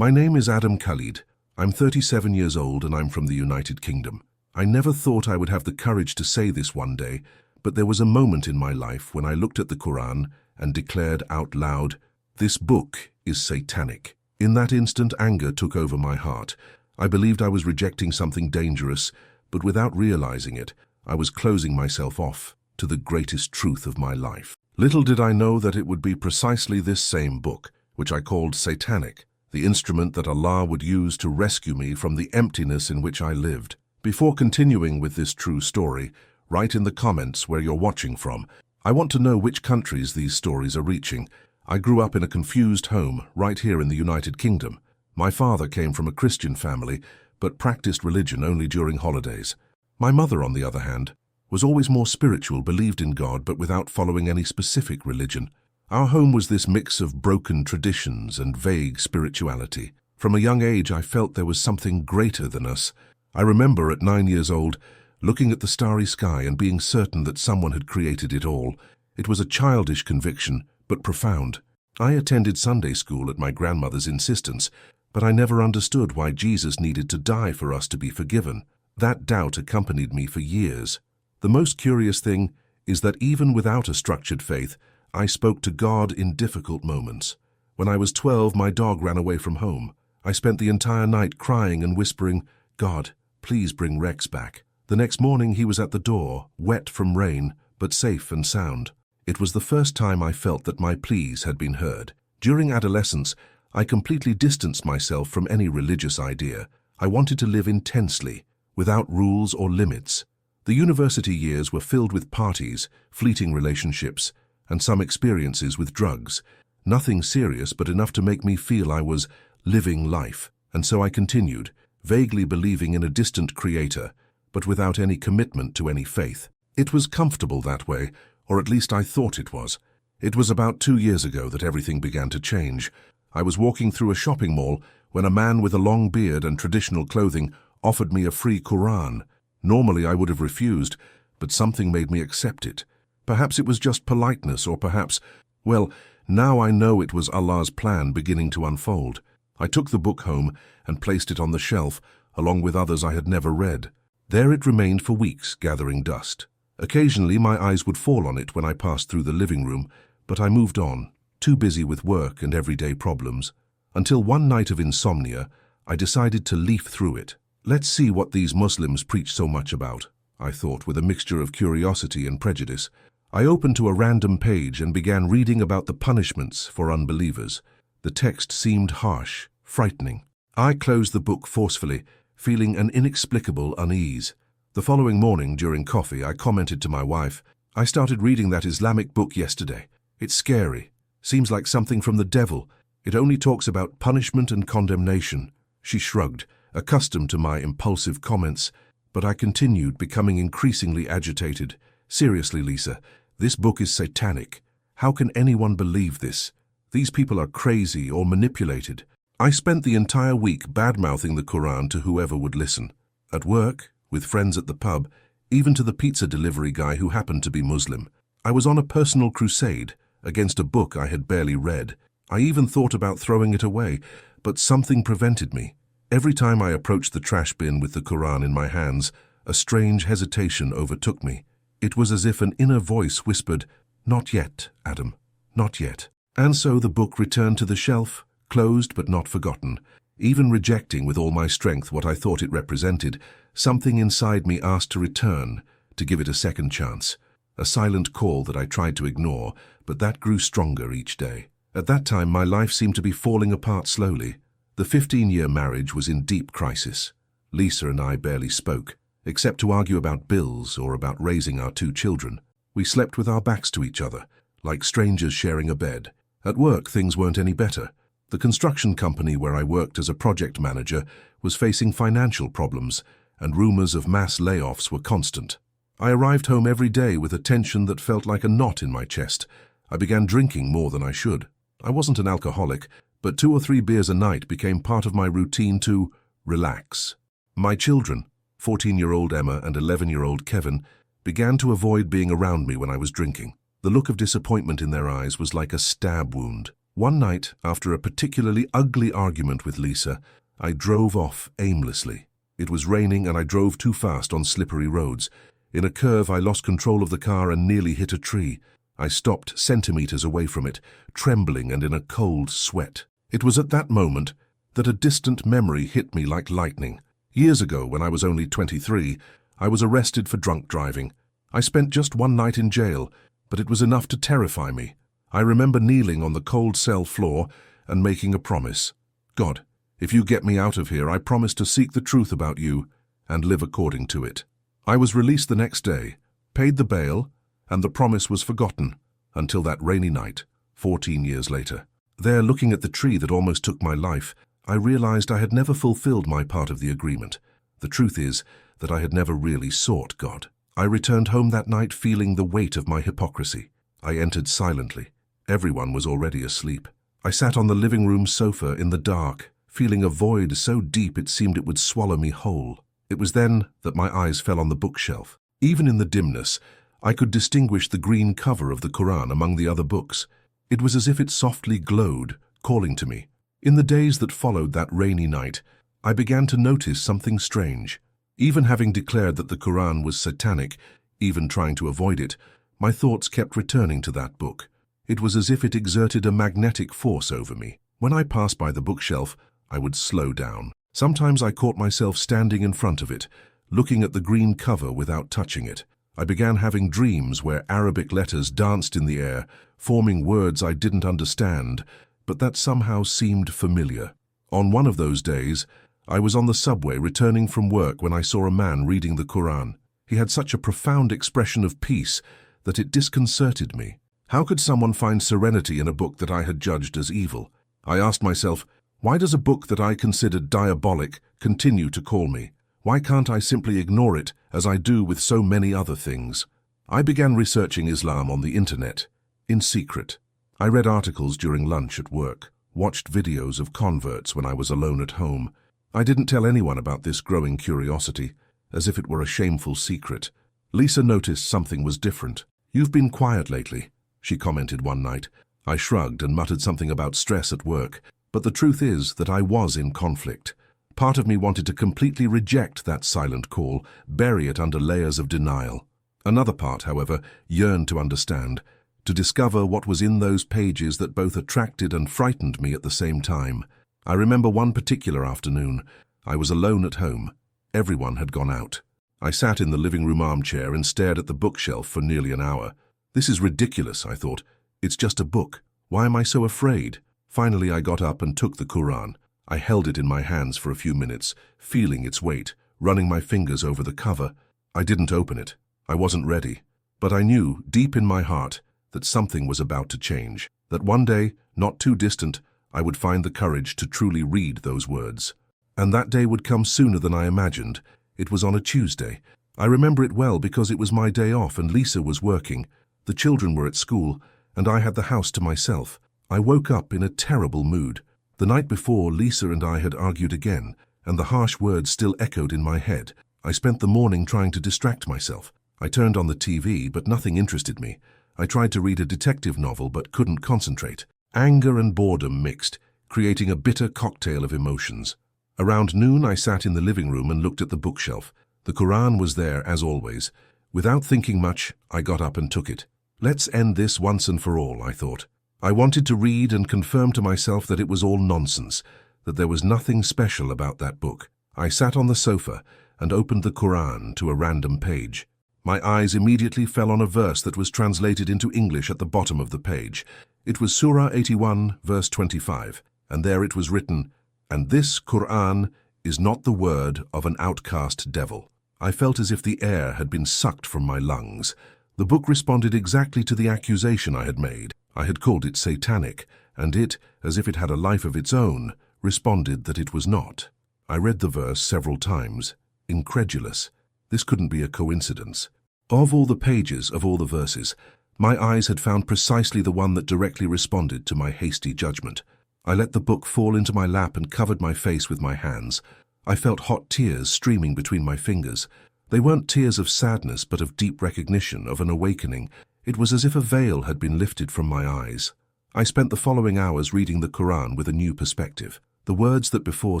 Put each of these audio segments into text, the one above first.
My name is Adam Khalid. I'm 37 years old and I'm from the United Kingdom. I never thought I would have the courage to say this one day, but there was a moment in my life when I looked at the Quran and declared out loud, "This book is satanic." In that instant, anger took over my heart. I believed I was rejecting something dangerous, but without realizing it, I was closing myself off to the greatest truth of my life. Little did I know that it would be precisely this same book, which I called Satanic, the instrument that Allah would use to rescue me from the emptiness in which I lived. Before continuing with this true story, write in the comments where you're watching from. I want to know which countries these stories are reaching. I grew up in a confused home right here in the United Kingdom. My father came from a Christian family, but practiced religion only during holidays. My mother, on the other hand, was always more spiritual, believed in God, but without following any specific religion. Our home was this mix of broken traditions and vague spirituality. From a young age, I felt there was something greater than us. I remember at 9 years old, looking at the starry sky and being certain that someone had created it all. It was a childish conviction, but profound. I attended Sunday school at my grandmother's insistence, but I never understood why Jesus needed to die for us to be forgiven. That doubt accompanied me for years. The most curious thing is that even without a structured faith, I spoke to God in difficult moments. When I was 12, my dog ran away from home. I spent the entire night crying and whispering, "God, please bring Rex back." The next morning he was at the door, wet from rain, but safe and sound. It was the first time I felt that my pleas had been heard. During adolescence, I completely distanced myself from any religious idea. I wanted to live intensely, without rules or limits. The university years were filled with parties, fleeting relationships, and some experiences with drugs. Nothing serious, but enough to make me feel I was living life. And so I continued, vaguely believing in a distant creator, but without any commitment to any faith. It was comfortable that way, or at least I thought it was. It was about 2 years ago that everything began to change. I was walking through a shopping mall when a man with a long beard and traditional clothing offered me a free Quran. Normally I would have refused, but something made me accept it. Perhaps it was just politeness, or perhaps, well, now I know it was Allah's plan beginning to unfold. I took the book home and placed it on the shelf, along with others I had never read. There it remained for weeks, gathering dust. Occasionally my eyes would fall on it when I passed through the living room, but I moved on, too busy with work and everyday problems. Until one night of insomnia, I decided to leaf through it. Let's see what these Muslims preach so much about, I thought, with a mixture of curiosity and prejudice. I opened to a random page and began reading about the punishments for unbelievers. The text seemed harsh, frightening. I closed the book forcefully, feeling an inexplicable unease. The following morning, during coffee, I commented to my wife, "I started reading that Islamic book yesterday. It's scary. Seems like something from the devil. It only talks about punishment and condemnation." She shrugged, accustomed to my impulsive comments, but I continued, becoming increasingly agitated. "Seriously, Lisa, this book is satanic. How can anyone believe this? These people are crazy or manipulated." I spent the entire week bad-mouthing the Quran to whoever would listen. At work, with friends at the pub, even to the pizza delivery guy who happened to be Muslim. I was on a personal crusade against a book I had barely read. I even thought about throwing it away, but something prevented me. Every time I approached the trash bin with the Quran in my hands, a strange hesitation overtook me. It was as if an inner voice whispered, "Not yet, Adam, not yet." And so the book returned to the shelf, closed but not forgotten. Even rejecting with all my strength what I thought it represented, something inside me asked to return, to give it a second chance. A silent call that I tried to ignore, but that grew stronger each day. At that time, my life seemed to be falling apart slowly. The 15-year marriage was in deep crisis. Lisa and I barely spoke, except to argue about bills or about raising our 2 children. We slept with our backs to each other, like strangers sharing a bed. At work, things weren't any better. The construction company where I worked as a project manager was facing financial problems, and rumors of mass layoffs were constant. I arrived home every day with a tension that felt like a knot in my chest. I began drinking more than I should. I wasn't an alcoholic, but 2 or 3 beers a night became part of my routine to relax. My children, 14-year-old Emma and 11-year-old Kevin, began to avoid being around me when I was drinking. The look of disappointment in their eyes was like a stab wound. One night, after a particularly ugly argument with Lisa, I drove off aimlessly. It was raining and I drove too fast on slippery roads. In a curve, I lost control of the car and nearly hit a tree. I stopped centimeters away from it, trembling and in a cold sweat. It was at that moment that a distant memory hit me like lightning. Years ago, when I was only 23, I was arrested for drunk driving. I spent just one night in jail, but it was enough to terrify me. I remember kneeling on the cold cell floor and making a promise. God, if you get me out of here, I promise to seek the truth about you and live according to it. I was released the next day, paid the bail, and the promise was forgotten until that rainy night, 14 years later. There, looking at the tree that almost took my life, I realized I had never fulfilled my part of the agreement. The truth is that I had never really sought God. I returned home that night feeling the weight of my hypocrisy. I entered silently. Everyone was already asleep. I sat on the living room sofa in the dark, feeling a void so deep it seemed it would swallow me whole. It was then that my eyes fell on the bookshelf. Even in the dimness, I could distinguish the green cover of the Quran among the other books. It was as if it softly glowed, calling to me. In the days that followed that rainy night, I began to notice something strange. Even having declared that the Quran was satanic, even trying to avoid it, my thoughts kept returning to that book. It was as if it exerted a magnetic force over me. When I passed by the bookshelf, I would slow down. Sometimes I caught myself standing in front of it, looking at the green cover without touching it. I began having dreams where Arabic letters danced in the air, forming words I didn't understand, but that somehow seemed familiar. On one of those days, I was on the subway returning from work when I saw a man reading the Quran. He had such a profound expression of peace that it disconcerted me. How could someone find serenity in a book that I had judged as evil? I asked myself, why does a book that I considered diabolic continue to call me? Why can't I simply ignore it as I do with so many other things? I began researching Islam on the internet, in secret. I read articles during lunch at work, watched videos of converts when I was alone at home. I didn't tell anyone about this growing curiosity, as if it were a shameful secret. Lisa noticed something was different. "You've been quiet lately," she commented one night. I shrugged and muttered something about stress at work, but the truth is that I was in conflict. Part of me wanted to completely reject that silent call, bury it under layers of denial. Another part, however, yearned to understand, to discover what was in those pages that both attracted and frightened me at the same time. I remember one particular afternoon. I was alone at home. Everyone had gone out. I sat in the living room armchair and stared at the bookshelf for nearly an hour. This is ridiculous, I thought. It's just a book. Why am I so afraid? Finally, I got up and took the Quran. I held it in my hands for a few minutes, feeling its weight, running my fingers over the cover. I didn't open it. I wasn't ready. But I knew, deep in my heart, that something was about to change. That one day, not too distant, I would find the courage to truly read those words. And that day would come sooner than I imagined. It was on a Tuesday. I remember it well because it was my day off and Lisa was working. The children were at school, and I had the house to myself. I woke up in a terrible mood. The night before, Lisa and I had argued again, and the harsh words still echoed in my head. I spent the morning trying to distract myself. I turned on the TV, but nothing interested me. I tried to read a detective novel, but couldn't concentrate. Anger and boredom mixed, creating a bitter cocktail of emotions. Around noon, I sat in the living room and looked at the bookshelf. The Quran was there, as always. Without thinking much, I got up and took it. Let's end this once and for all, I thought. I wanted to read and confirm to myself that it was all nonsense, that there was nothing special about that book. I sat on the sofa and opened the Quran to a random page. My eyes immediately fell on a verse that was translated into English at the bottom of the page. It was Surah 81, verse 25, and there it was written, "And this Quran is not the word of an outcast devil." I felt as if the air had been sucked from my lungs. The book responded exactly to the accusation I had made. I had called it satanic, and it, as if it had a life of its own, responded that it was not. I read the verse several times, incredulous. This couldn't be a coincidence. Of all the pages, of all the verses, my eyes had found precisely the one that directly responded to my hasty judgment. I let the book fall into my lap and covered my face with my hands. I felt hot tears streaming between my fingers. They weren't tears of sadness, but of deep recognition, of an awakening. It was as if a veil had been lifted from my eyes. I spent the following hours reading the Quran with a new perspective. The words that before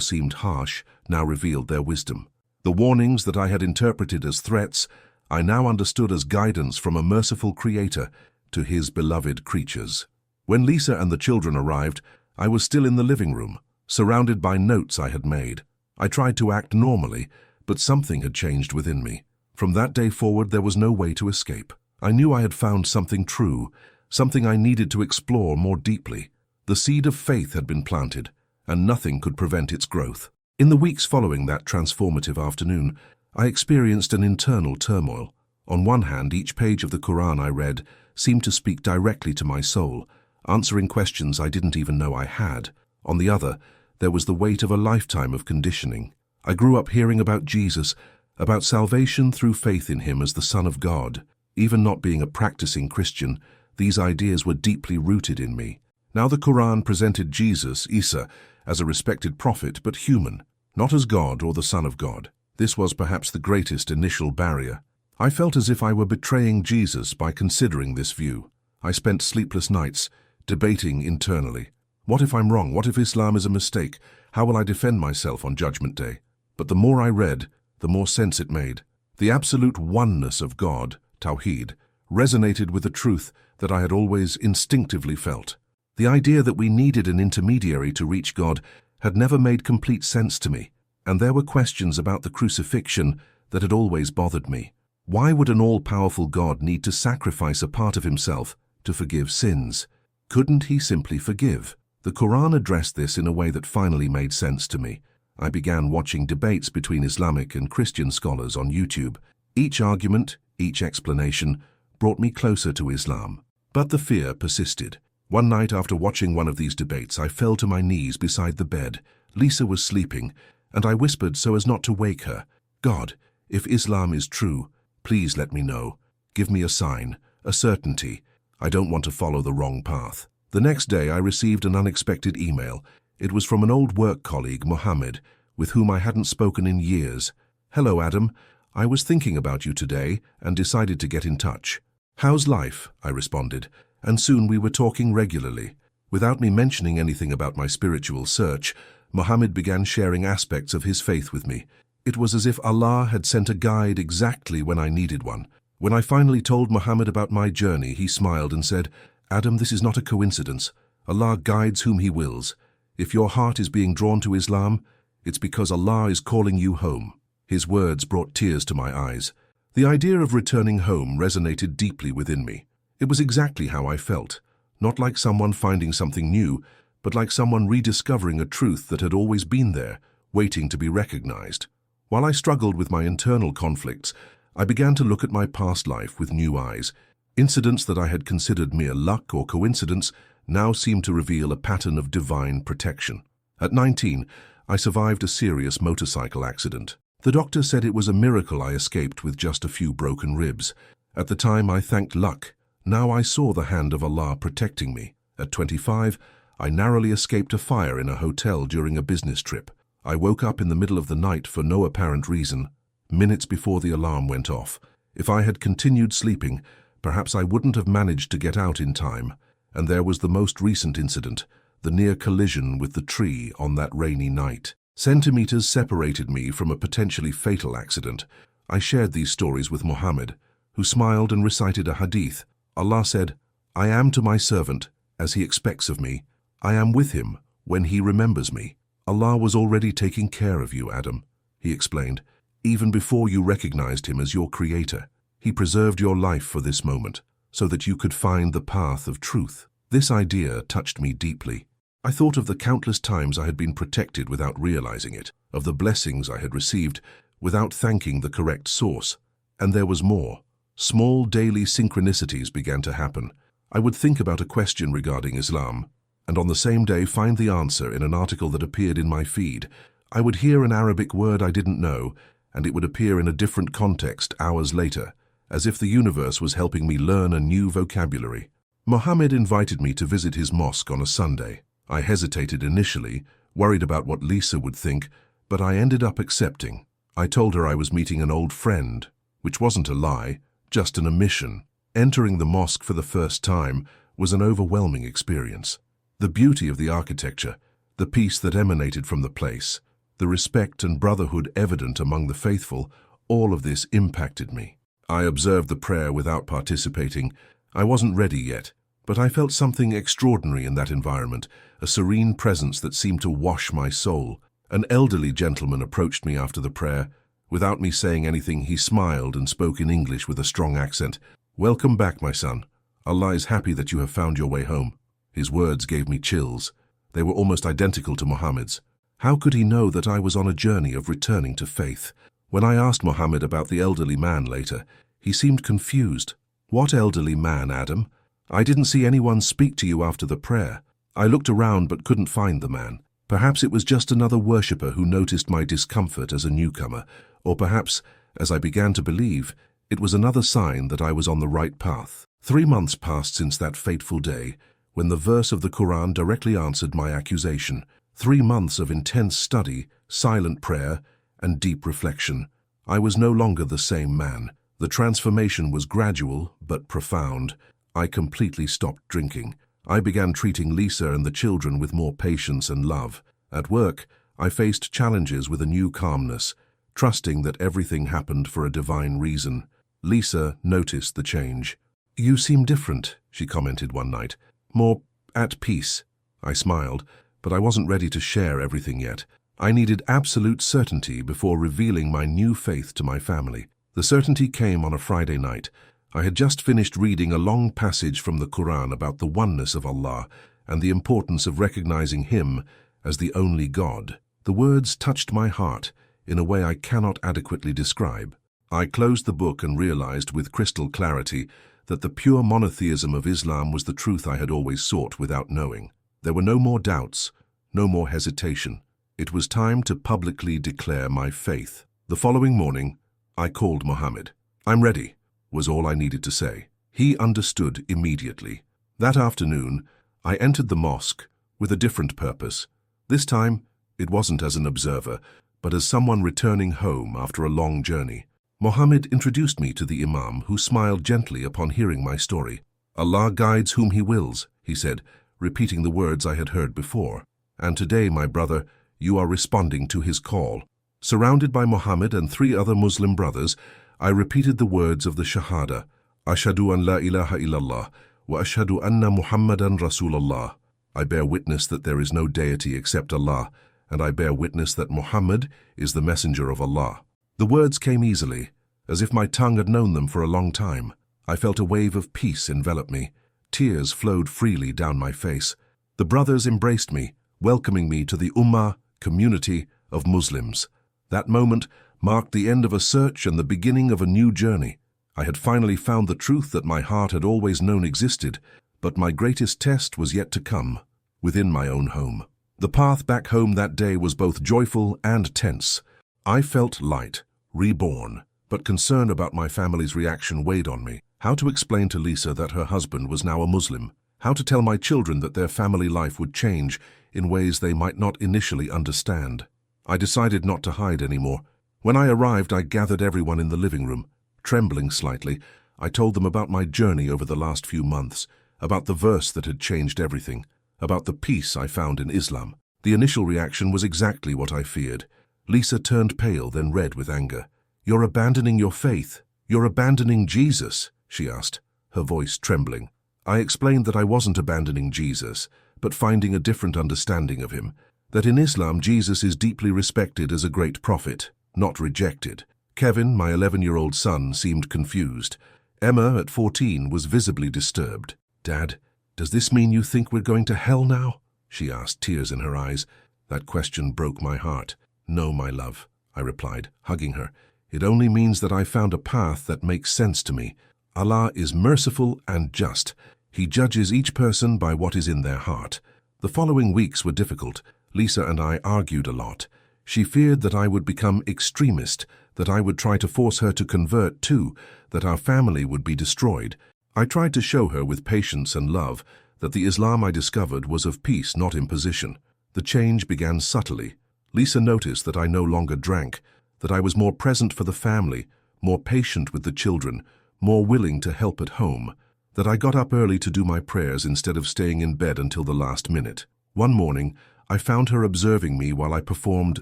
seemed harsh now revealed their wisdom. The warnings that I had interpreted as threats, I now understood as guidance from a merciful Creator to His beloved creatures. When Lisa and the children arrived, I was still in the living room, surrounded by notes I had made. I tried to act normally, but something had changed within me. From that day forward, there was no way to escape. I knew I had found something true, something I needed to explore more deeply. The seed of faith had been planted, and nothing could prevent its growth. In the weeks following that transformative afternoon, I experienced an internal turmoil. On one hand, each page of the Quran I read seemed to speak directly to my soul, answering questions I didn't even know I had. On the other, there was the weight of a lifetime of conditioning. I grew up hearing about Jesus, about salvation through faith in Him as the Son of God. Even not being a practicing Christian, these ideas were deeply rooted in me. Now the Quran presented Jesus, Isa, as a respected prophet but human, not as God or the Son of God. This was perhaps the greatest initial barrier. I felt as if I were betraying Jesus by considering this view. I spent sleepless nights, debating internally. What if I'm wrong? What if Islam is a mistake? How will I defend myself on Judgment Day? But the more I read, the more sense it made. The absolute oneness of God, Tawheed, resonated with the truth that I had always instinctively felt. The idea that we needed an intermediary to reach God had never made complete sense to me, and there were questions about the crucifixion that had always bothered me. Why would an all-powerful God need to sacrifice a part of Himself to forgive sins? Couldn't He simply forgive? The Quran addressed this in a way that finally made sense to me. I began watching debates between Islamic and Christian scholars on YouTube. Each argument, each explanation, brought me closer to Islam. But the fear persisted. One night after watching one of these debates, I fell to my knees beside the bed. Lisa was sleeping, and I whispered so as not to wake her, "God, if Islam is true, please let me know. Give me a sign, a certainty. I don't want to follow the wrong path." The next day, I received an unexpected email. It was from an old work colleague, Mohammed, with whom I hadn't spoken in years. "Hello, Adam. I was thinking about you today and decided to get in touch." "How's life?" I responded, and soon we were talking regularly. Without me mentioning anything about my spiritual search, Mohammed began sharing aspects of his faith with me. It was as if Allah had sent a guide exactly when I needed one. When I finally told Mohammed about my journey, he smiled and said, "Adam, this is not a coincidence. Allah guides whom He wills. If your heart is being drawn to Islam, it's because Allah is calling you home." His words brought tears to my eyes. The idea of returning home resonated deeply within me. It was exactly how I felt, not like someone finding something new, but like someone rediscovering a truth that had always been there, waiting to be recognized. While I struggled with my internal conflicts, I began to look at my past life with new eyes. Incidents that I had considered mere luck or coincidence now seemed to reveal a pattern of divine protection. At 19, I survived a serious motorcycle accident. The doctor said it was a miracle I escaped with just a few broken ribs. At the time, I thanked luck. Now I saw the hand of Allah protecting me. At 25, I narrowly escaped a fire in a hotel during a business trip. I woke up in the middle of the night for no apparent reason, minutes before the alarm went off. If I had continued sleeping, perhaps I wouldn't have managed to get out in time. And there was the most recent incident, the near collision with the tree on that rainy night. Centimeters separated me from a potentially fatal accident. I shared these stories with Muhammad, who smiled and recited a hadith. Allah said, "I am to my servant as he expects of me. I am with him when he remembers me." Allah was already taking care of you, Adam, he explained. Even before you recognized him as your creator, he preserved your life for this moment, so that you could find the path of truth. This idea touched me deeply. I thought of the countless times I had been protected without realizing it, of the blessings I had received without thanking the correct source. And there was more. Small daily synchronicities began to happen. I would think about a question regarding Islam, and on the same day find the answer in an article that appeared in my feed. I would hear an Arabic word I didn't know, and it would appear in a different context hours later, as if the universe was helping me learn a new vocabulary. Mohammed invited me to visit his mosque on a Sunday. I hesitated initially, worried about what Lisa would think, but I ended up accepting. I told her I was meeting an old friend, which wasn't a lie, just an omission. Entering the mosque for the first time was an overwhelming experience. The beauty of the architecture, the peace that emanated from the place, the respect and brotherhood evident among the faithful, all of this impacted me. I observed the prayer without participating. I wasn't ready yet, but I felt something extraordinary in that environment, a serene presence that seemed to wash my soul. An elderly gentleman approached me after the prayer. Without me saying anything, he smiled and spoke in English with a strong accent. "Welcome back, my son. Allah is happy that you have found your way home." His words gave me chills. They were almost identical to Muhammad's. How could he know that I was on a journey of returning to faith? When I asked Muhammad about the elderly man later, he seemed confused. "What elderly man, Adam? I didn't see anyone speak to you after the prayer." I looked around but couldn't find the man. Perhaps it was just another worshipper who noticed my discomfort as a newcomer, or perhaps, as I began to believe, it was another sign that I was on the right path. 3 months passed since that fateful day, when the verse of the Quran directly answered my accusation. 3 months of intense study, silent prayer, and deep reflection. I was no longer the same man. The transformation was gradual but profound. I completely stopped drinking. I began treating Lisa and the children with more patience and love. At work, I faced challenges with a new calmness, trusting that everything happened for a divine reason. Lisa noticed the change. "You seem different," she commented one night. "More at peace." I smiled, but I wasn't ready to share everything yet. I needed absolute certainty before revealing my new faith to my family. The certainty came on a Friday night. I had just finished reading a long passage from the Quran about the oneness of Allah and the importance of recognizing Him as the only God. The words touched my heart in a way I cannot adequately describe. I closed the book and realized with crystal clarity that the pure monotheism of Islam was the truth I had always sought without knowing. There were no more doubts, no more hesitation. It was time to publicly declare my faith. The following morning, I called Muhammad. "I'm ready," was all I needed to say. He understood immediately. That afternoon, I entered the mosque with a different purpose. This time, it wasn't as an observer, but as someone returning home after a long journey. Muhammad introduced me to the Imam, who smiled gently upon hearing my story. "Allah guides whom He wills," he said, repeating the words I had heard before. "And today, my brother, you are responding to His call." Surrounded by Muhammad and 3 other Muslim brothers, I repeated the words of the Shahada, "Ashhadu an la ilaha illallah, wa ashhadu anna Muhammadan Rasulullah." I bear witness that there is no deity except Allah, and I bear witness that Muhammad is the messenger of Allah. The words came easily, as if my tongue had known them for a long time. I felt a wave of peace envelop me. Tears flowed freely down my face. The brothers embraced me, welcoming me to the Ummah, community of Muslims. That moment marked the end of a search and the beginning of a new journey. I had finally found the truth that my heart had always known existed, but my greatest test was yet to come, within my own home. The path back home that day was both joyful and tense. I felt light, reborn, but concern about my family's reaction weighed on me. How to explain to Lisa that her husband was now a Muslim? How to tell my children that their family life would change in ways they might not initially understand? I decided not to hide anymore. When I arrived, I gathered everyone in the living room. Trembling slightly, I told them about my journey over the last few months, about the verse that had changed everything, about the peace I found in Islam. The initial reaction was exactly what I feared. Lisa turned pale, then red with anger. "You're abandoning your faith. You're abandoning Jesus," she asked, her voice trembling. I explained that I wasn't abandoning Jesus, but finding a different understanding of Him. That in Islam, Jesus is deeply respected as a great prophet, not rejected. Kevin, my 11-year-old son, seemed confused. Emma, at 14, was visibly disturbed. "Dad, does this mean you think we're going to hell now?" she asked, tears in her eyes. That question broke my heart. "No, my love," I replied, hugging her. "It only means that I found a path that makes sense to me. Allah is merciful and just. He judges each person by what is in their heart." The following weeks were difficult. Lisa and I argued a lot. She feared that I would become extremist, that I would try to force her to convert too, that our family would be destroyed. I tried to show her with patience and love that the Islam I discovered was of peace, not imposition. The change began subtly. Lisa noticed that I no longer drank, that I was more present for the family, more patient with the children, more willing to help at home. that I got up early to do my prayers instead of staying in bed until the last minute. One morning, I found her observing me while I performed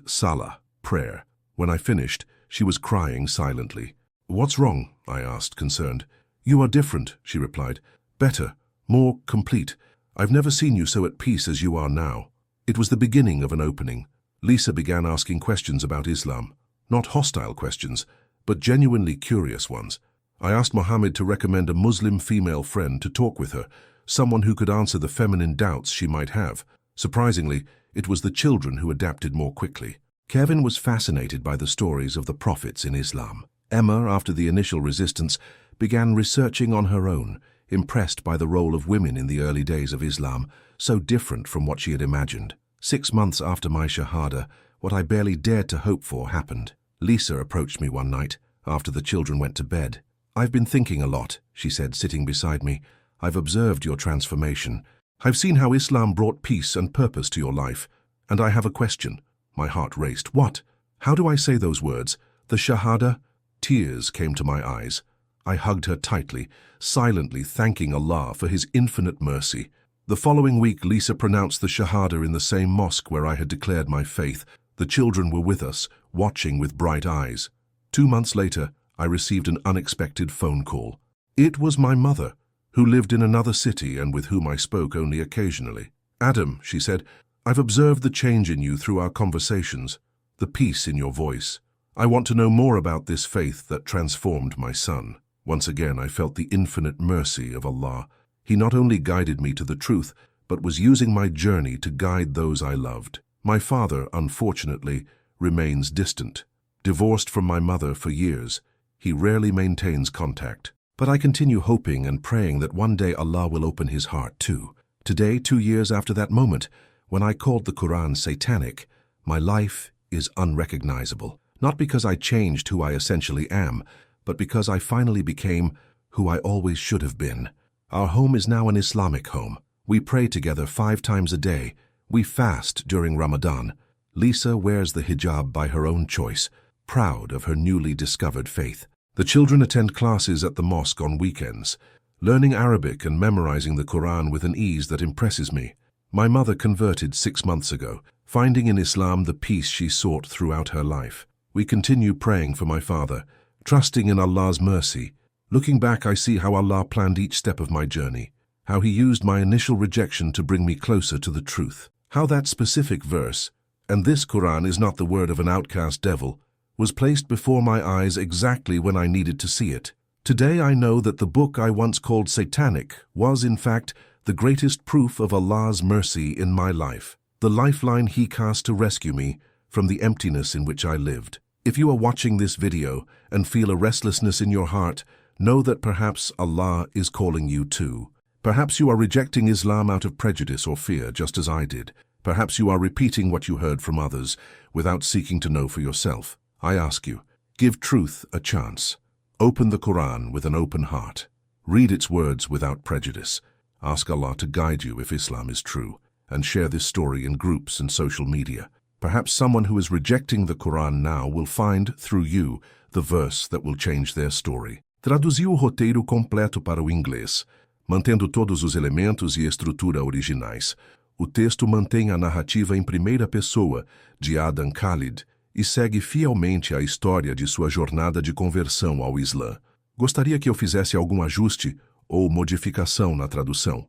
Salah, prayer. When I finished, she was crying silently. "What's wrong?" I asked, concerned. "You are different," she replied. "Better, more complete. I've never seen you so at peace as you are now." It was the beginning of an opening. Lisa began asking questions about Islam. Not hostile questions, but genuinely curious ones. I asked Mohammed to recommend a Muslim female friend to talk with her, someone who could answer the feminine doubts she might have. Surprisingly, it was the children who adapted more quickly. Kevin was fascinated by the stories of the prophets in Islam. Emma, after the initial resistance, began researching on her own, impressed by the role of women in the early days of Islam, so different from what she had imagined. 6 months after my Shahada, what I barely dared to hope for happened. Lisa approached me one night, after the children went to bed. "I've been thinking a lot," she said, sitting beside me. "I've observed your transformation. I've seen how Islam brought peace and purpose to your life, and I have a question." My heart raced. "What? How do I say those words? The Shahada?" Tears came to my eyes. I hugged her tightly, silently thanking Allah for His infinite mercy. The following week, Lisa pronounced the Shahada in the same mosque where I had declared my faith. The children were with us, watching with bright eyes. 2 months later, I received an unexpected phone call. It was my mother, who lived in another city and with whom I spoke only occasionally. "Adam," she said, "I've observed the change in you through our conversations, the peace in your voice. I want to know more about this faith that transformed my son." Once again, I felt the infinite mercy of Allah. He not only guided me to the truth, but was using my journey to guide those I loved. My father, unfortunately, remains distant. Divorced from my mother for years, he rarely maintains contact. But I continue hoping and praying that one day Allah will open his heart too. Today, 2 years after that moment, when I called the Quran Satanic, my life is unrecognizable. Not because I changed who I essentially am, but because I finally became who I always should have been. Our home is now an Islamic home. We pray together 5 times a day. We fast during Ramadan. Lisa wears the hijab by her own choice, proud of her newly discovered faith. The children attend classes at the mosque on weekends, learning Arabic and memorizing the Quran with an ease that impresses me. My mother converted 6 months ago, finding in Islam the peace she sought throughout her life. We continue praying for my father, trusting in Allah's mercy. Looking back, I see how Allah planned each step of my journey, how He used my initial rejection to bring me closer to the truth, how that specific verse, "And this Quran is not the word of an outcast devil," was placed before my eyes exactly when I needed to see it. Today I know that the book I once called Satanic was, in fact, the greatest proof of Allah's mercy in my life, the lifeline He cast to rescue me from the emptiness in which I lived. If you are watching this video and feel a restlessness in your heart, know that perhaps Allah is calling you too. Perhaps you are rejecting Islam out of prejudice or fear, just as I did. Perhaps you are repeating what you heard from others without seeking to know for yourself. I ask you, give truth a chance. Open the Quran with an open heart. Read its words without prejudice. Ask Allah to guide you if Islam is true, and share this story in groups and social media. Perhaps someone who is rejecting the Quran now will find, through you, the verse that will change their story. Traduziu o roteiro completo para o inglês, mantendo todos os elementos e estrutura originais. O texto mantém a narrativa em primeira pessoa, de Adam Khalid, e segue fielmente a história de sua jornada de conversão ao Islã. Gostaria que eu fizesse algum ajuste ou modificação na tradução.